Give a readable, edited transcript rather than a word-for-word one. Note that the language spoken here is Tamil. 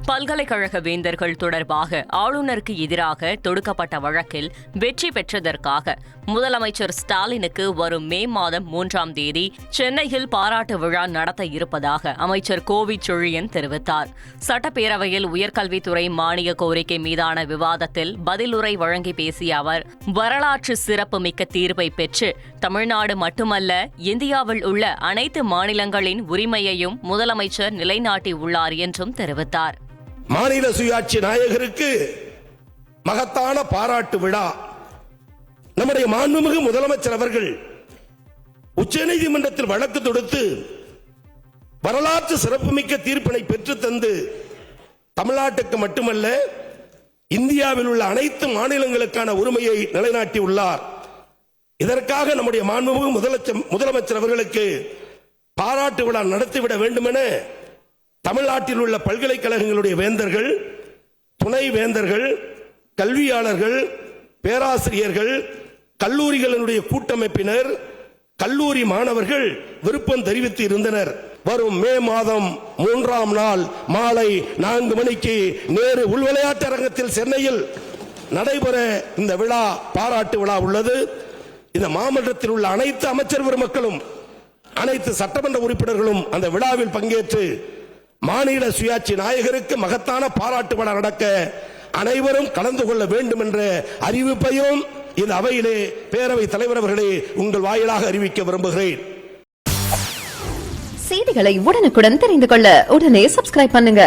பல்கலைக்கழக வேந்தர்கள் தொடர்பாக ஆளுநருக்கு எதிராக தொடுக்கப்பட்ட வழக்கில் வெற்றி பெற்றதற்காக முதலமைச்சர் ஸ்டாலினுக்கு வரும் மே மாதம் 3ஆம் தேதி சென்னையில் பாராட்டு விழா நடத்த இருப்பதாக அமைச்சர் கோவி செழியன் தெரிவித்தார். சட்டப்பேரவையில் உயர்கல்வித்துறை மானிய கோரிக்கை மீதான விவாதத்தில் பதிலுரை வழங்கி பேசிய அவர், வரலாற்று சிறப்புமிக்க தீர்ப்பை பெற்று தமிழ்நாடு மட்டுமல்ல இந்தியாவில் உள்ள அனைத்து மாநிலங்களின் உரிமையையும் முதலமைச்சர் நிலைநாட்டியுள்ளார் என்றும் தெரிவித்தார். மாநில சுயாட்சி நாயகருக்கு மகத்தான பாராட்டு விழா. நம்முடைய மாண்புமிகு முதலமைச்சர் அவர்கள் உச்சநீதிமன்றத்தில் வழக்கு தொடுத்து வரலாற்று சிறப்புமிக்க தீர்ப்பினை பெற்று தந்து தமிழ்நாட்டுக்கு மட்டுமல்ல இந்தியாவில் உள்ள அனைத்து மாநிலங்களுக்கான உரிமையை நிலைநாட்டியுள்ளார். இதற்காக நம்முடைய மாண்புமிகு முதலமைச்சர் அவர்களுக்கு பாராட்டு விழா நடத்திவிட வேண்டும் என தமிழ்நாட்டில் உள்ள பல்கலைக்கழகங்களுடைய வேந்தர்கள், துணை வேந்தர்கள், கல்வியாளர்கள், பேராசிரியர்கள், கல்லூரிகளினுடைய கூட்டமைப்பினர், கல்லூரி மாணவர்கள் விருப்பம் தெரிவித்து இருந்தனர். வரும் மே மாதம் 3ஆம் நாள் மாலை 4 மணிக்கு நேரு உள்விளையாட்டு அரங்கத்தில் சென்னையில் நடைபெற இந்த விழா பாராட்டு விழா உள்ளது. இந்த மாமன்றத்தில் உள்ள அனைத்து அமைச்சர் பெருமக்களும் அனைத்து சட்டமன்ற உறுப்பினர்களும் அந்த விழாவில் பங்கேற்று மாநில சுயாட்சி நாயகருக்கு மகத்தான பாராட்டு விழா நடக்க அனைவரும் கலந்து கொள்ள வேண்டும் என்ற அறிவிப்பையும் இந்த அவையிலே பேரவைத் தலைவர் அவர்களே உங்கள் வாயிலாக அறிவிக்க விரும்புகிறேன். செய்திகளை உடனுக்குடன் தெரிந்து கொள்ள உடனே சப்ஸ்கிரைப் பண்ணுங்க.